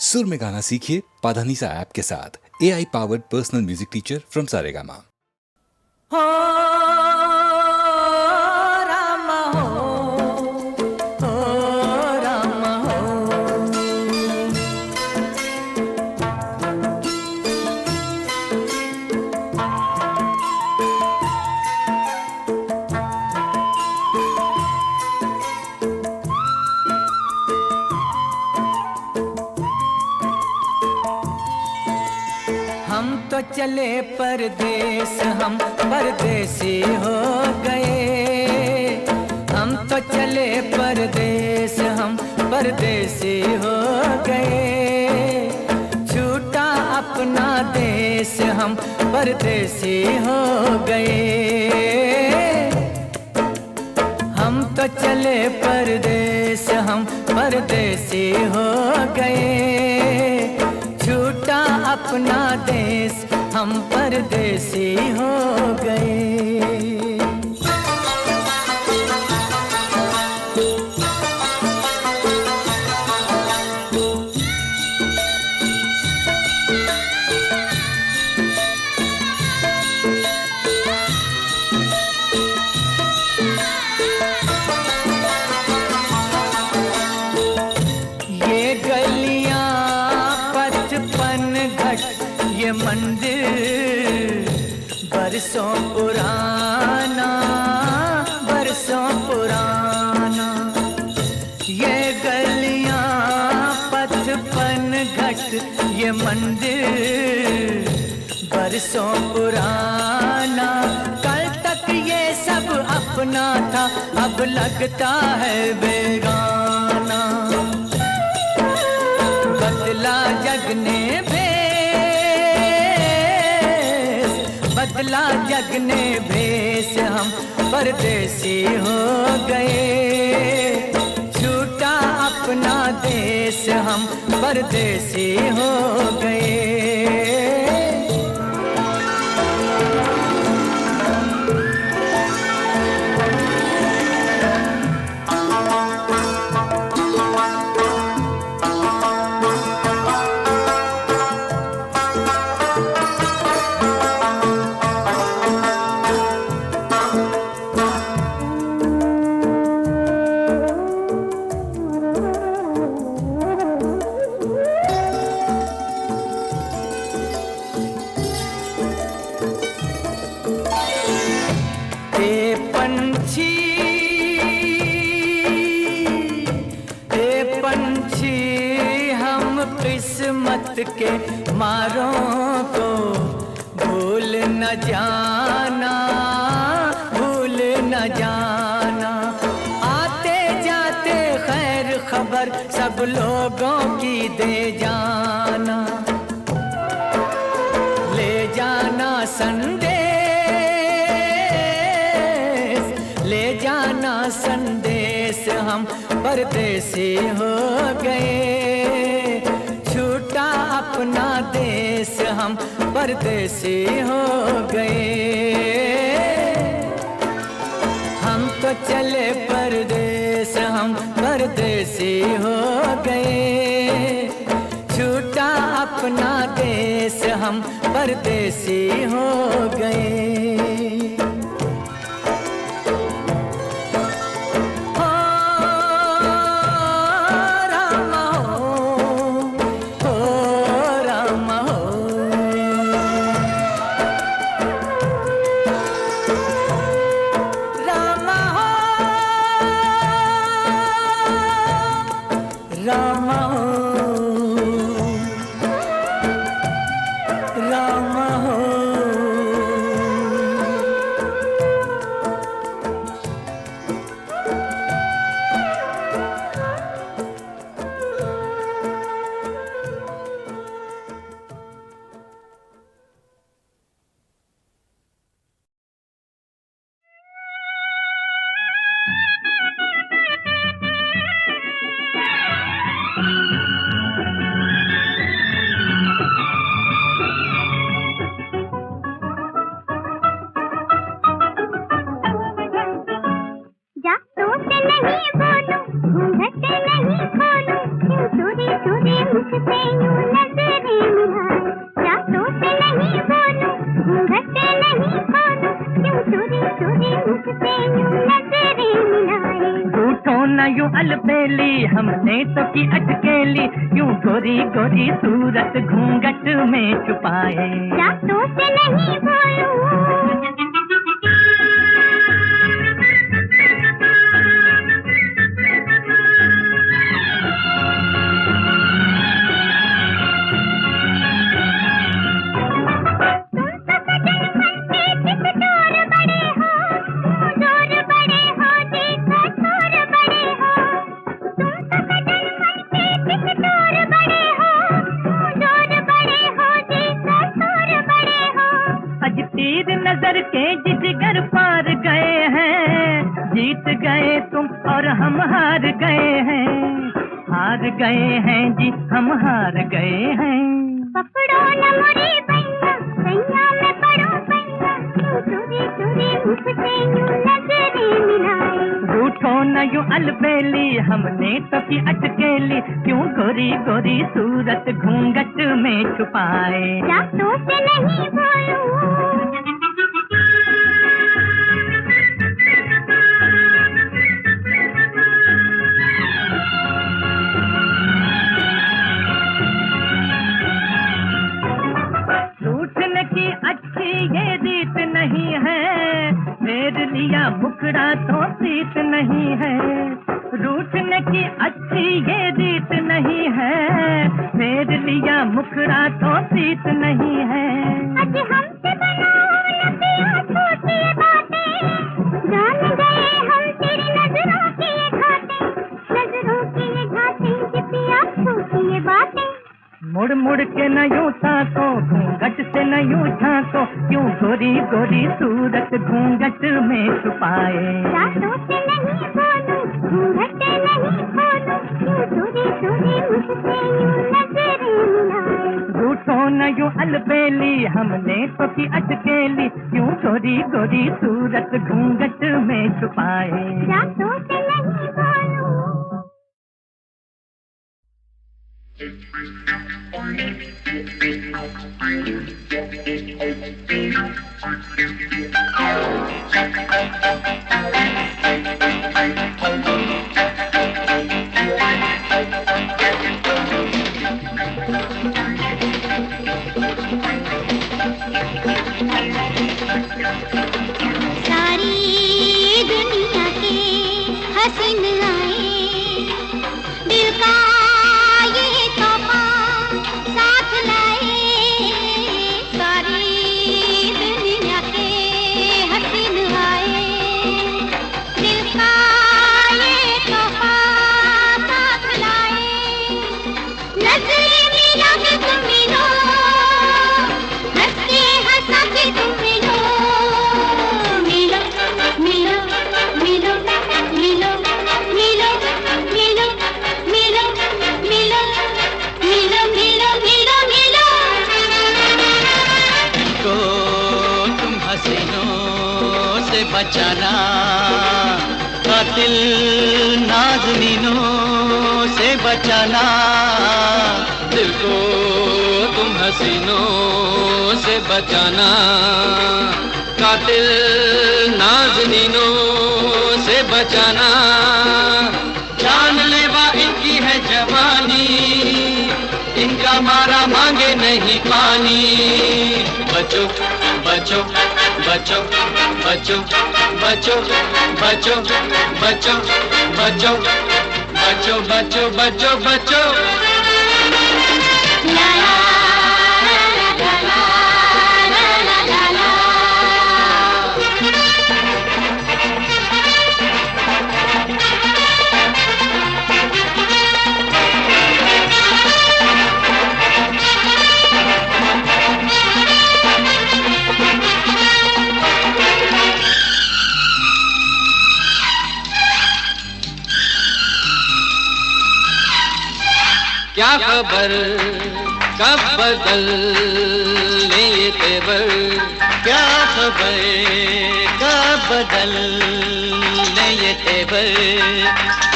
सुर में गाना सीखिए पाधानीसा ऐप के साथ। AI powered personal music teacher from Saregama. हो राम हो राम हो। हम तो चले परदेस, हम परदेसी हो गए। हम तो चले परदेस, हम परदेसी हो गए। छूटा अपना देश, हम परदेसी हो गए। हम तो चले परदेस, हम परदेसी हो गए। छूटा अपना देश, हम परदेसी हो गए। ये गलियां पचपन घट, ये मंदिर बरसों पुराना, बरसों पुराना। ये गलियां पचपन घट, ये मंदिर बरसों पुराना। कल तक ये सब अपना था, अब लगता है बेगाना। बदला जग ने भेष, बदला जग ने भेष, हम परदेसी हो गए। छूटा अपना देश, हम परदेसी हो गए। पंछी हम किस्मत के मारों को भूल न जाना, भूल न जाना। आते जाते खैर खबर सब लोगों की दे जाना। ले जाना संदेश, ले जाना संदेश, हम परदेसी हो गए। छूटा अपना देश, हम परदेसी हो गए। हम तो चले परदेस, हम परदेसी हो गए। छूटा अपना देश, हम परदेसी हो गए। रामा हो, रामा हो। मुझसे यूं नजरें मिलाए, रातों से नहीं बोलूं, घूंघट नहीं खोलूं, क्यों चोरी चोरी मुझसे यूं नजरें मिलाए। रूठो न यूं अलबेली, हमने तो की अटकेली, यूं गोरी गोरी सूरत घूंघट में छुपाए। रातों से नहीं बोलूं, नजर के जिगर पार गए हैं, जीत गए तुम और हम हार गए हैं, हार गए हैं जी हम हार गए हैं। पकड़ो न मुरी बैया, बैया में पड़ो बैया, क्यों चोरी चोरी मुझसे यूं नजरें मिलाए। रूठो न यूं अलबेली, हमने तो की अटकेली, क्यों गोरी गोरी सूरत घूंघट में छुपाए। रातों से नहीं बोलूं, रूठने की अच्छी ये रीत नहीं है, फेर लिया मुखड़ा तो प्रीत नहीं है। रूठने की अच्छी ये रीत नहीं है, फेर लिया मुखड़ा तो प्रीत नहीं है। आज हमसे बनाओ न पिया छोटी ये बातें, जान गए हम तेरी नजरों की ये घाटें, नजरों की ये घाटें कि पिया छोटी ये बातें। मुड़ मुड़ के न यूं ताको, घूंघट से न यूं झांको, क्यों गोरी गोरी सूरत घूंघट में छुपाए। रातों से नहीं बोलूं, घूंघट नहीं खोलूं, क्यों चोरी चोरी मुझसे यूं नजरें मिलाए। रूठो न यूं अलबेली, हमने तो की अटकेली, क्यों गोरी गोरी सूरत घूंघट में छुपाए। रातों से नहीं बोलूं, सारी दुनिया के हसीन आए, दिल का ये तोहफा साथ लाए। सारी दुनिया के हसीन आए, दिल का ये तोहफा साथ लाए। नजरें मिला के तुम मिलो, हंस के हंसा के तुम मिलो, मिलो मिलो मिलो मिलो मिलो मिलो मिलो मिलो मिलो मिलो मिलो मिलो। को तुम हसीनों से बचाना, कातिल नाज़नीनों से बचाना। दिल को तुम हसीनों से बचाना, कातिल नाज़नीनों से बचाना। जानलेवा इनकी है जवानी, इनका मारा मांगे नहीं पानी। बचो बचो बचो बचो बचो बचो बचो बचो बचो बचो बचो बचो। ला ला ला ला ला ला ला ला। क्या खबर कब बदल ले ये तेवर, क्या खबर कब बदल ले ये तेवर।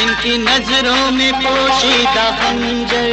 इनकी नजरों में पोशीदा खंजर,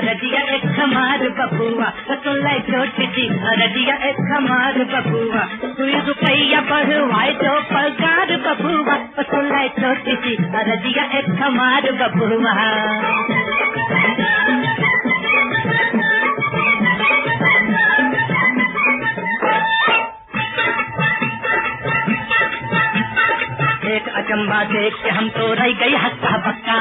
रजिया एक हमार बबुआ, सुन ले छोटी सी रजिया एक हमार बबुआ, 2 रुपया बढ़वाए जो पगार बबुआ, सुन ले छोटी सी रजिया एक हमार बबुआ। एक अचंबा देख के हम तो रह गई हक्का बक्का,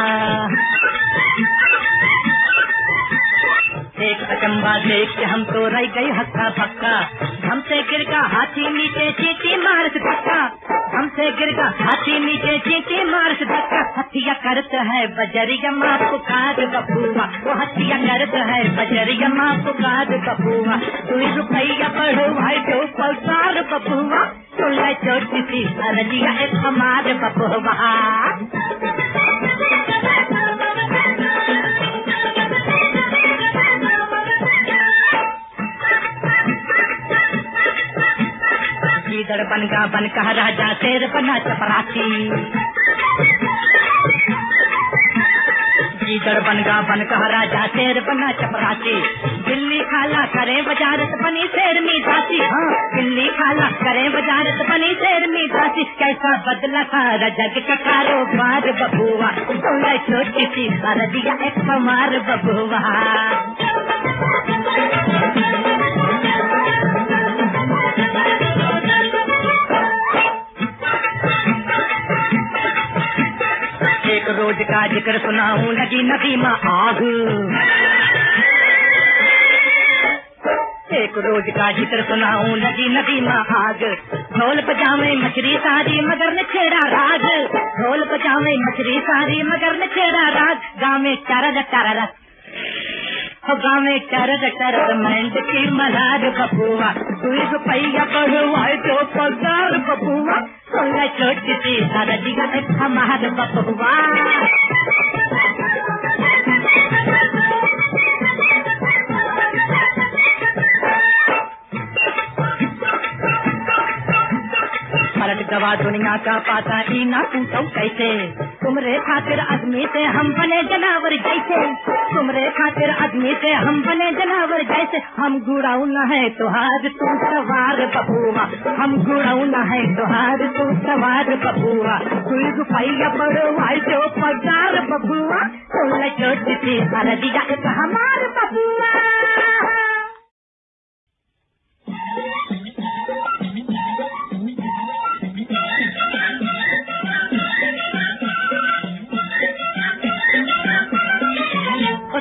एक अचंबा देख के हम तो रह गई हक्का बक्का, हमसे गिर का हाथी नीचे चींटी मार से धक्का, हमसे गिर का हाथी नीचे चींटी मार से धक्का, हथिया करत है बजरिया माँ पुकार बबुआ, वो हथिया करत है बजरिया माँ पुकार बबुआ, 2 रुपया बढ़वाए जो पगार बबुआ, सुन ले छोटी सी रजिया एक हमार बबुआ। गीदड़ बन का राजा शेर बना चपरासी, गीदड़ बन का राजा शेर बना चपरासी, बिल्ली खाला करे वजारत बनी शेर में दासी, हाँ बिल्ली खाला करे वजारत बनी शेर में दासी, कैसा बदला सारा जग का कारोबार बबुआ, सुन ले छोटी सी रजिया एक हमार बबुआ। एक रोज का जिक्र सुनाऊं लगी नदी में आग, एक रोज का जिक्र सुनाऊं लगी नदी में आग, ढोल पजामे मछली सारी मगर न छेड़ा राग, ढोल पजामे मछली सारी मगर न छेड़ा राग, गाँव में चारा गाँव में चरद मंड की मलार बबुआ, 2 रुपया बढ़वाए जो पगार बबुआ, सुन ले छोटी सी रजिया एक हमार बबुआ। पलट गवा दुनिया का पाता ही ना पूछो कैसे, तुमरे खातिर आदमी से हम बने जनावर जैसे, तुमरे खातिर आदमी से हम बने जनावर जैसे, हम गुड़ाऊ न है तुहार तू सवार बबुआ, हम गुड़ाऊ न है तुहार तू सवार बबुआ, 2 रुपया बढ़वाए जो पगार बबुआ, सुन ले छोटी सी रजिया एक हमार बबुआ।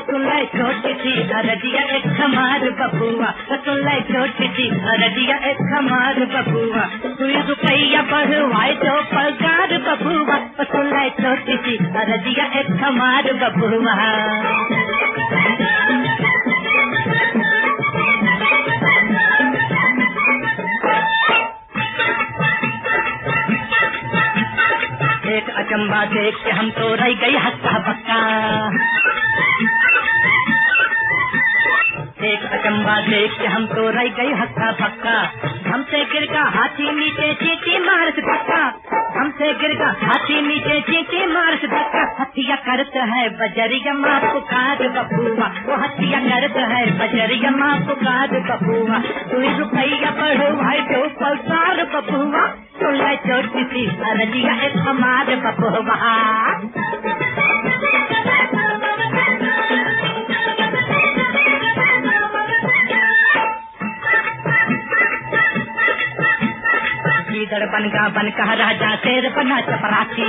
सुन ले छोटी सी रजिया एक हमार बबुआ, सुन ले छोटी सी रजिया एक हमार बबुआ, 2 रुपया बढ़वाए जो पगार बबुआ, सुन ले छोटी सी रजिया एक हमार बबुआ। एक अचंबा देख के हम तो रह गई हक्का बक्का, एक अचंबा देख के हम तो रह गई हक्का बक्का, हमसे गिर का हाथी नीचे चींटी मार से धक्का, हमसे गिर का हाथी नीचे चींटी मार से धक्का, हथिया करत है बजरिया माँ पुकार बबुआ, वो हथिया करत है बजरिया माँ पुकार बबुआ, 2 रुपया बढ़वाए जो पगार बबुआ, सुन ले छोटी सी रजिया एक हमार बबुआ। गीदड़ बन का राजा शेर बना चपरासी,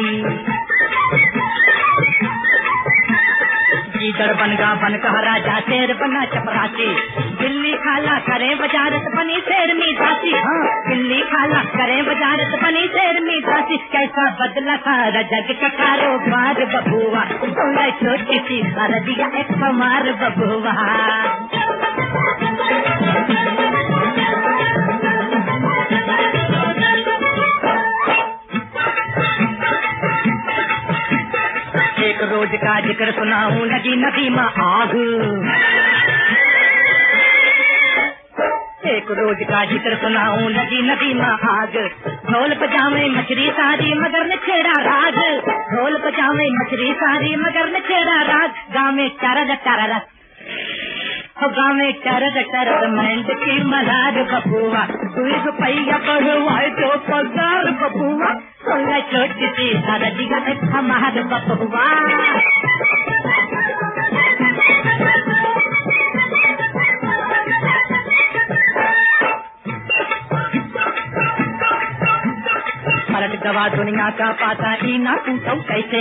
गीदड़ बन का राजा शेर बना चपरासी, बिल्ली खाला करे वजारत बनी शेर में दासी, हाँ बिल्ली खाला करे वजारत बनी शेर में दासी, कैसा बदला सारा जग का कारोबार बबुआ, सुन ले छोटी सी रजिया एक हमार बबुआ। एक रोज का जिक्र सुनाऊं लगी नदी में आग, एक रोज का जिक्र सुनाऊं लगी नदी में आग, ढोल पजामे मछली सारी मगर न छेड़ा राग, ढोल पजामे मछली सारी मगर न छेड़ा राग, गाँव में चारा गाँव में चरद चरद मेंढ की मलार बबुआ, 2 रुपया बढ़वाए तो पगार बबुआ, 16 छोटी सी हरदिया हमार बबुआ। पलट गवा दुनिया का पाता ही ना पूछो कैसे,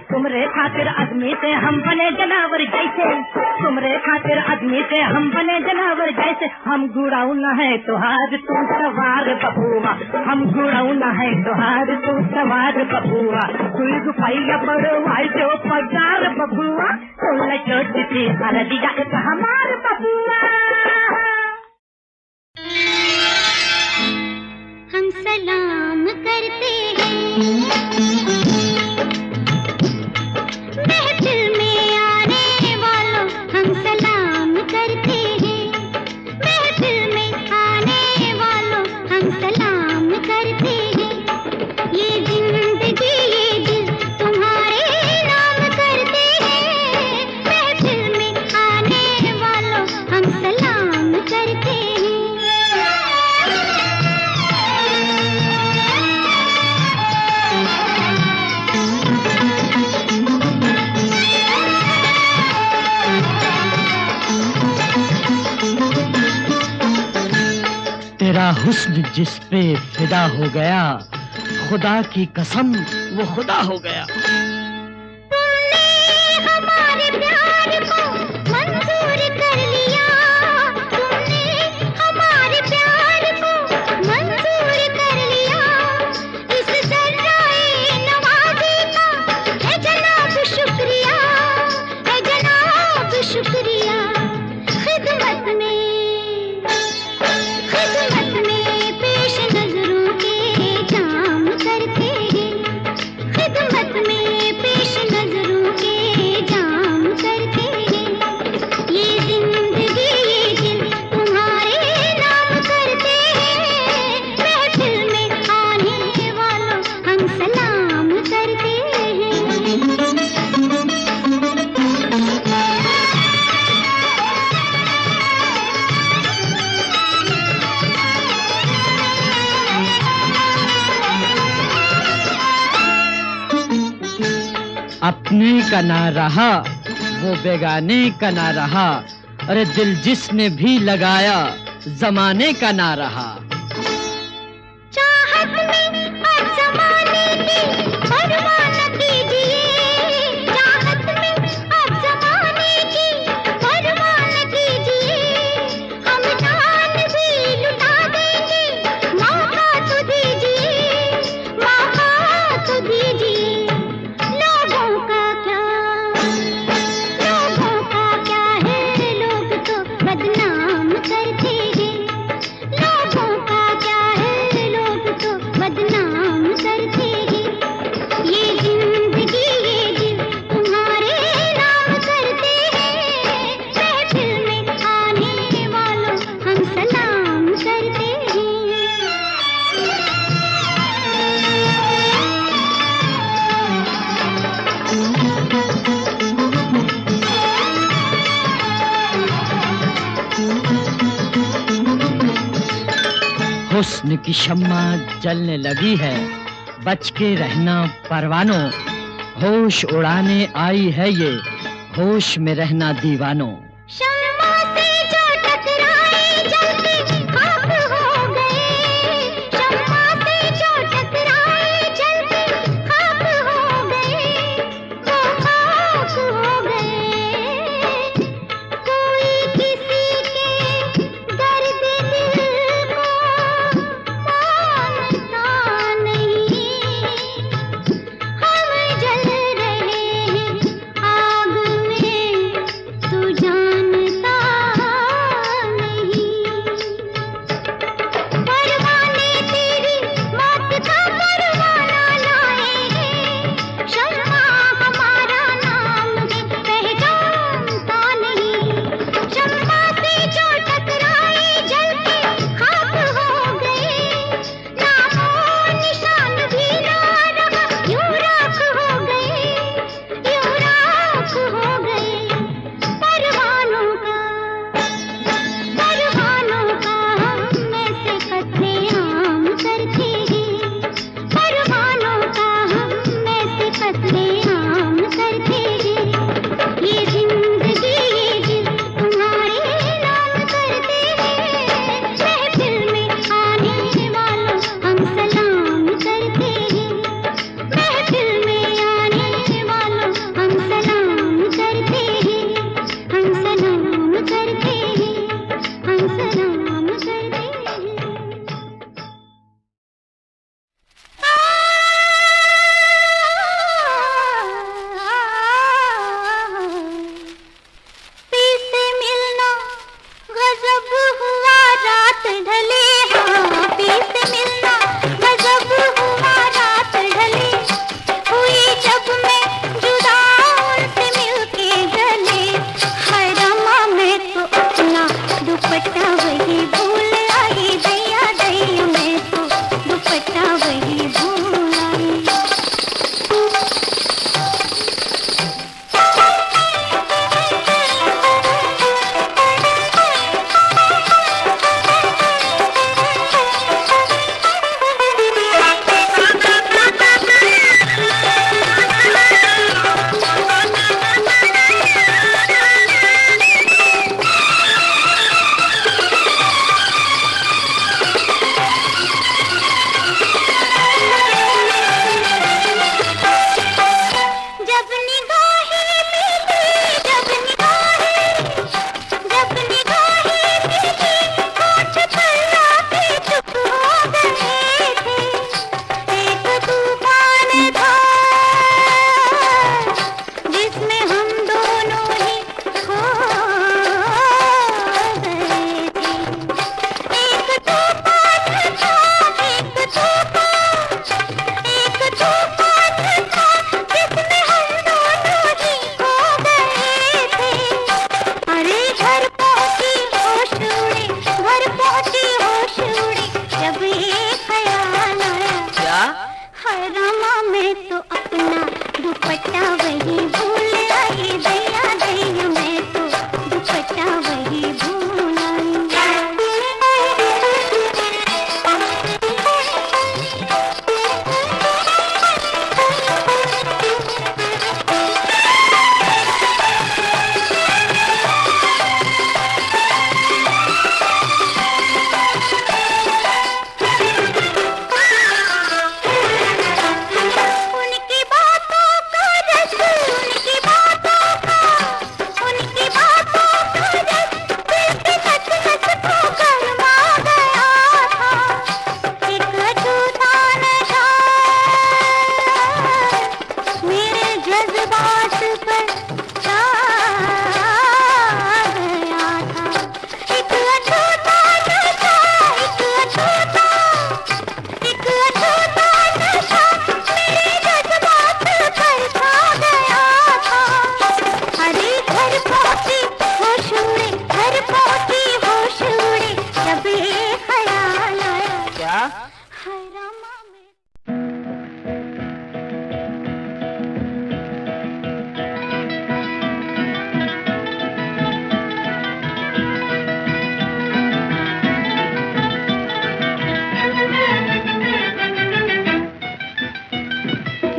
तुमरे खातिर आदमी से हम बने जनावर जैसे, तुमरे खातिर आदमी से हम बने जनावर जैसे। हम गुड़ाऊ न है तुहार तू सवार बबुआ, हम गुड़ाऊ न है तुहार तू सवार बबुआ, 2 रुपया बढ़वाए जो पगार बबुआ, 16 छोटी सी हरदिया हमार बबुआ। हम सलाम करते हैं महफिल में आने वालों, हम सलाम करते हैं महफिल में आने वालों, हम सलाम करते हैं। ये जिंदगी ये दिल तुम्हारे नाम करते हैं, महफिल में आने वालों, हम सलाम करते हैं। तेरा हुस्न जिस पे फिदा हो गया, खुदा की कसम वो खुदा हो गया। तुमने हमारे प्यार को मंजूर कर लिया, तुमने हमारे प्यार को मंजूर कर लिया, इस जर्राए नवाज़ी का है जनाब शुक्रिया, है जनाब शुक्रिया। खिदमत में पेश नजरों के जाम करते हैं, खिदमत में पेश नजरों के जाम करते हैं। ये जिंदगी ये दिल तुम्हारे नाम करते हैं, महफिल में आने वालों, हम सलाम करते हैं। अपने का ना रहा वो बेगाने का ना रहा, अरे दिल जिसने भी लगाया जमाने का ना रहा। चाहत में अब ज़माने की परवाह न कीजिए, चाहत में अब ज़माने की परवाह न कीजिए, हम जान भी लुटा देंगे, मौका तो दीजिए, मौका तो दीजिए। लोगों का क्या है, लोग तो बदनाम करते हैं, लोगों का क्या है, लोग तो बदनाम करते हैं। ये जिंदगी ये दिल तुम्हारे नाम करते हैं, महफिल में आने वालों, हम सलाम करते हैं। हुस्न की शम्मा जलने लगी है, बच के रहना परवानों, होश उड़ाने आई है ये, होश में रहना दीवानों। शम्मा से जो टकराए जलते खाक हो गए, शम्मा से जो टकराए जलते खाक हो गए, वो खाक हो गए। कोई किसी के दर्द दिल को मानता नहीं, हम जल रहे हैं आग में, तू जान हाय रामा मैं तो अपना दुपट्टा वही भूल आई, दैया दैया मैं तो दुपट्टा वही भूल आई। उनकी बातों का रस, उनकी बातों का, उनकी बातों का रस दिल पे सच सच को गरमा गया था। एक अछूता नशा मेरे जज्बात पर छा गया था। एक अछूता नशा, एक अछूता, एक अछूता नशा मेरे जज्बात पर छा गया था। अरे घर पहुंची होश उड़े, घर पहुंची होश उड़े, जब ये ख्याल आया क्या? हाय रामा मैं।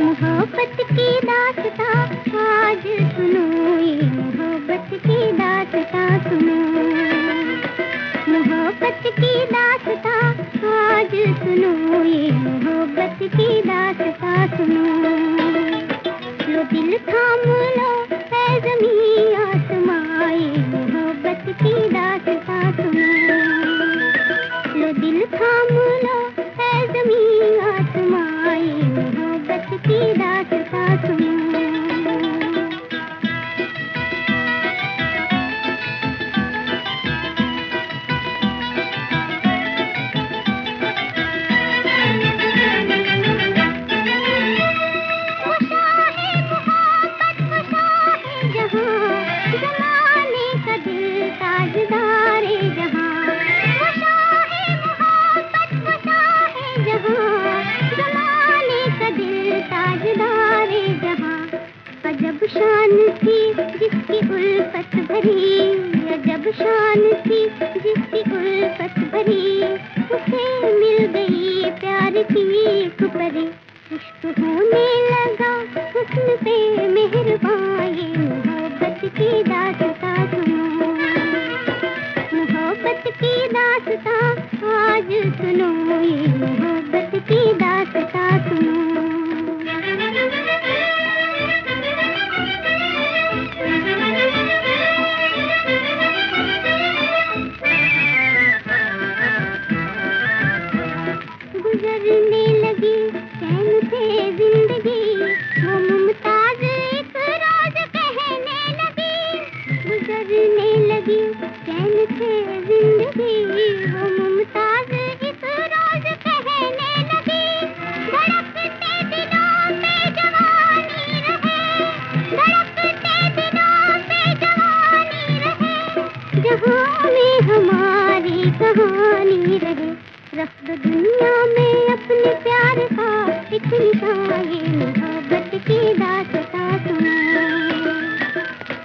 मोहब्बत की दास्तां आज सुनो, ये मोहब्बत की दास्तां सुनो। मोहब्बत की दास्तां आज सुनो, ये मोहब्बत की दास्तां सुनो। लो दिल थाम लो है ज़मीं आसमां, ये मोहब्बत की दास्तां सुनो। लो दिल थाम लो है ज़मीं आसमां, ये मोहब्बत की दास्तां सुनो। ज़माने का दिल ताजदारे जहां, वो शाहे मोहब्बत वो शाहे जहां। ज़माने का दिल ताजदारे जहां। अजब शान थी जिसकी उल्फत भरी, अजब शान थी जिसकी उल्फत भरी, उसे मिल गई प्यार की एक परी। इश्क होने लगा हुस्न पे मेहरबान, ये मोहब्बत की दास्तां सुनो। मोहब्बत की दास्तां आज सुनो, ये मोहब्बत की दास्तां सुनो। गुजरने लगी चैन से जिंदगी, वो मुमताज एक रोज कहने लगी। गुजरने लगी चैन से जिंदगी, वो मुमताज एक रोज कहने लगी। धड़कते दिलों पे जवानी रहे, धड़कते दिलों पे जवानी रहे, जहां में हमारी कहानी रहे। रख दो दुनिया में अपने प्यार का एक निशान, ये मोहब्बत की दास्तां सुनो।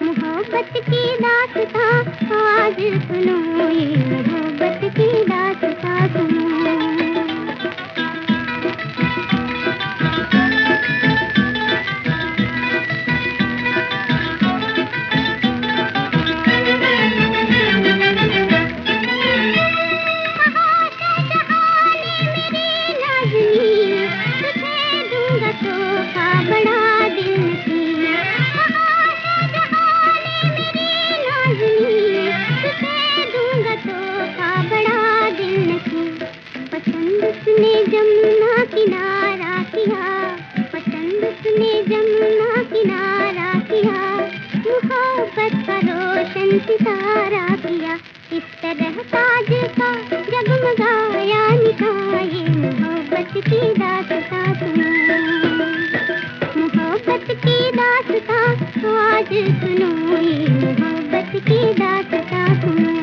मोहब्बत की दास्तां आज सुनो, ये मोहब्बत की दास्तां सुनो। उसने जमुना किनारा किया, पसंद उसने जमुना किनारा किया, मोहब्बत का रोशन सितारा किया। इस तरह ताज का जगमगाया निगाह, ये मोहब्बत की दास्तां सुनो। मोहब्बत की दास्तां आज सुनो, ये मोहब्बत की दास्तां सुनो।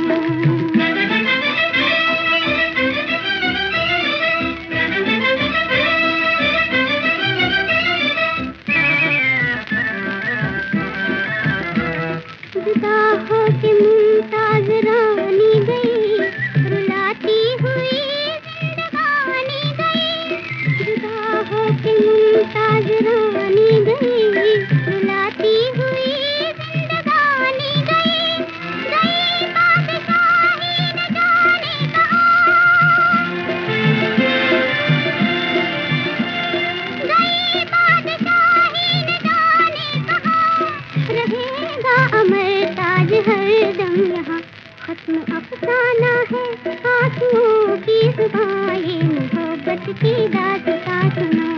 मोहब्बत की दास्तां सुनो,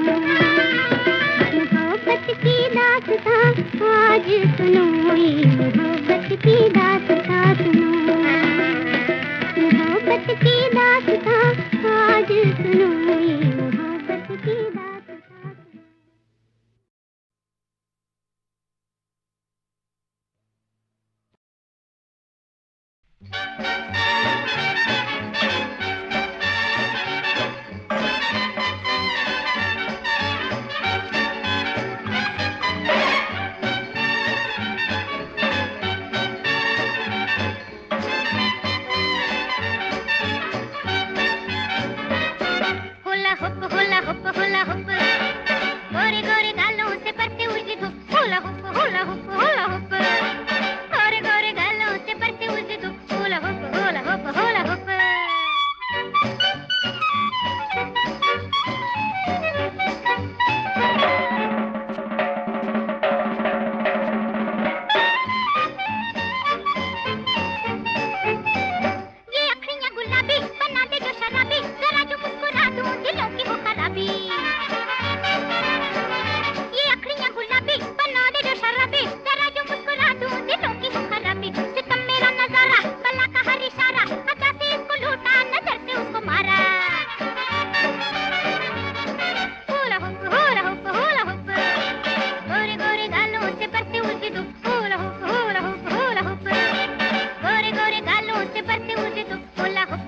मोहब्बत की दास्तां आज सुनो, ये मोहब्बत की दास्तां सुनो, मोहब्बत की दास्तां आज सुनो, ये मोहब्बत की दास्तां सुनो। होला हुप गोरे गोरे गालों से परते हुए धूप, होला हुप गोरे गोरे गालों से परते हुए धूप, होला हुप ये अखियां गुलाबी बना दे जो शराबी, जरा जो मुस्कुरा दूं दिलों की हो खराबी। ये अखियां गुलाबी बना दे जो शराबी, जरा जो मुस्कुरा दूं दिलों की हो खराबी। सितम मेरा नजारा कला का हर इशारा, अदा से इसको लूटा नजर से उसको मारा। होला हुप गोरे गोरे गालों से परते हुए धूप, होला हुप गोरे गोरे गालों से परते हुए धूप, होला हुप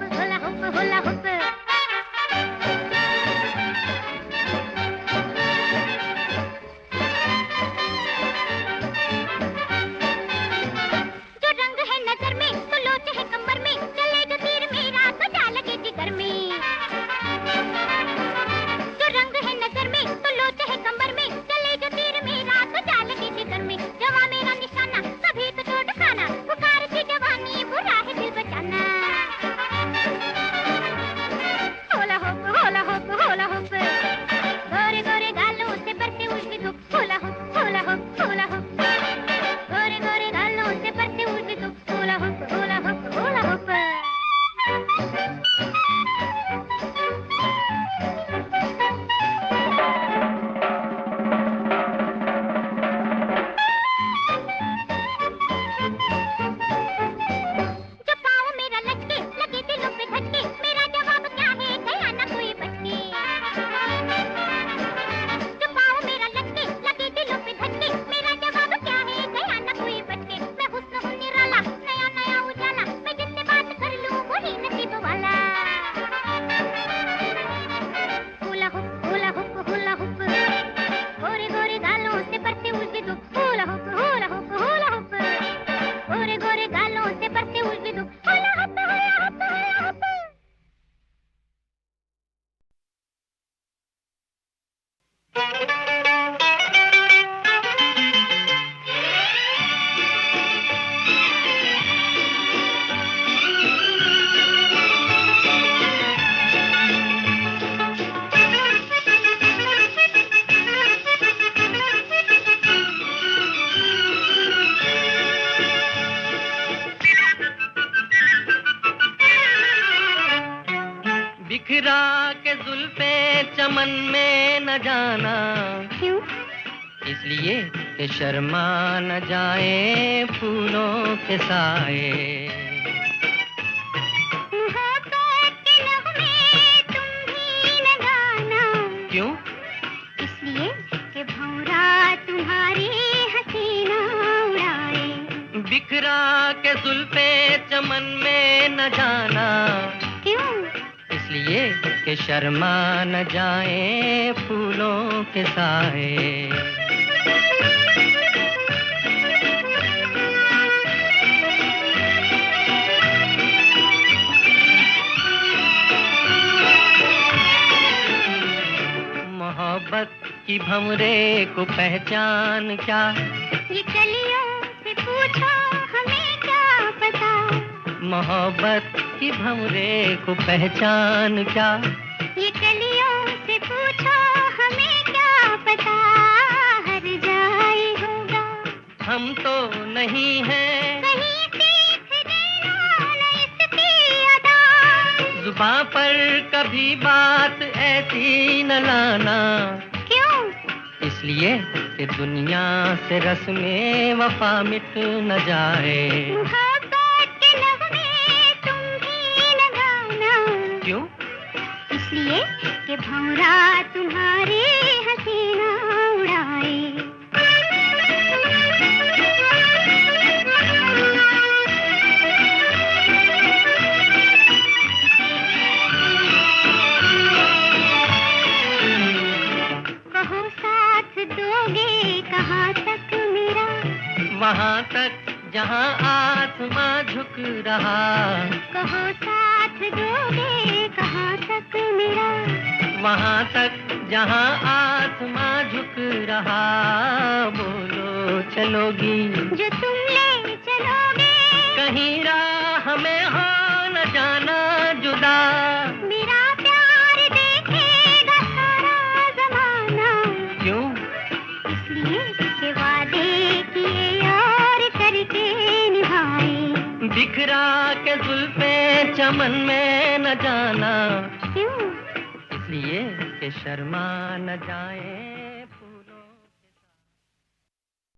जो रंग है नजर में तो लोच है कमर में, चले जो तीर मेरा तो जा लगे जिगर में। जो रंग है नजर में तो लोच है कमर में, चले जो तीर मेरा तो जा लगे जिगर में। जवा मेरा निशाना कभी तो चोट खाना, पुकारती जवानी बुरा है दिल बचाना। होला हुप गोरे गोरे गालों से परते हुए धूप, होला हुप गोरे गोरे गालों से परते हुए धूप, होला हुप जो पाँव मेरा लचके लगे दिलों पे धचके, मेरा जवाब क्या है गया ना कोई बचके। जो पाँव मेरा लचके लगे दिलों पे धचके, मेरा जवाब क्या है गया ना कोई बचके। मैं हुस्न हूँ निराला नया नया उजाला, मैं जिससे बात कर लूँ वही नसीब वाला। होला हुप गोरे गोरे गालों से परते हुए धूप, होला हुप गोरे गोरे गालों से परते हुए धूप, होला हुप बिखरा के जुल्फे चमन में न जाना, क्यों? इसलिए कि शर्मा न जाए फूलों के साए। मोहब्बत के नगमे तुम भी न गाना, क्यों? इसलिए कि भंवरा तुम्हारी हसीना उड़ाए। बिखरा के जुल्फे चमन में न जाना, क्यों? इसलिए कि शर्मा न जाए फूलों के साए। मोहब्बत की भंवरे को पहचान क्या, ये कलियों से पूछो हमें क्या पता। मोहब्बत की भंवरे को पहचान क्या, ये कलियों से पूछो हमें क्या पता। हर जाए होगा हम तो नहीं हैं कहीं सीख लेना न इसकी अदा। जुबां पर कभी बात ऐसी बेइज्जती न लाना। क्यों? इसलिए कि दुनिया से रस्में वफा मिट न जाए। मोहब्बत के नगमे तुम भी न गाना। क्यों? इसलिए कि भंवरा तुम्हारे हसीना उड़ाए। कहो साथ दोगे कहाँ तक मेरा? वहाँ तक जहाँ आसमां झुक रहा। कहो साथ दोगे कहाँ तक मेरा? वहाँ तक जहाँ आसमां झुक रहा। बोलो चलोगी जो तुम ले चलोगे। कहीं राह में हो न जाना जुदा। मेरा प्यार देखेगा सारा जमाना। क्यों? इसलिए कि वादे किए और करके निभाए। बिखरा के जुल्फे चमन में न जाना। क्यों? इसलिए कि शर्मा न जाए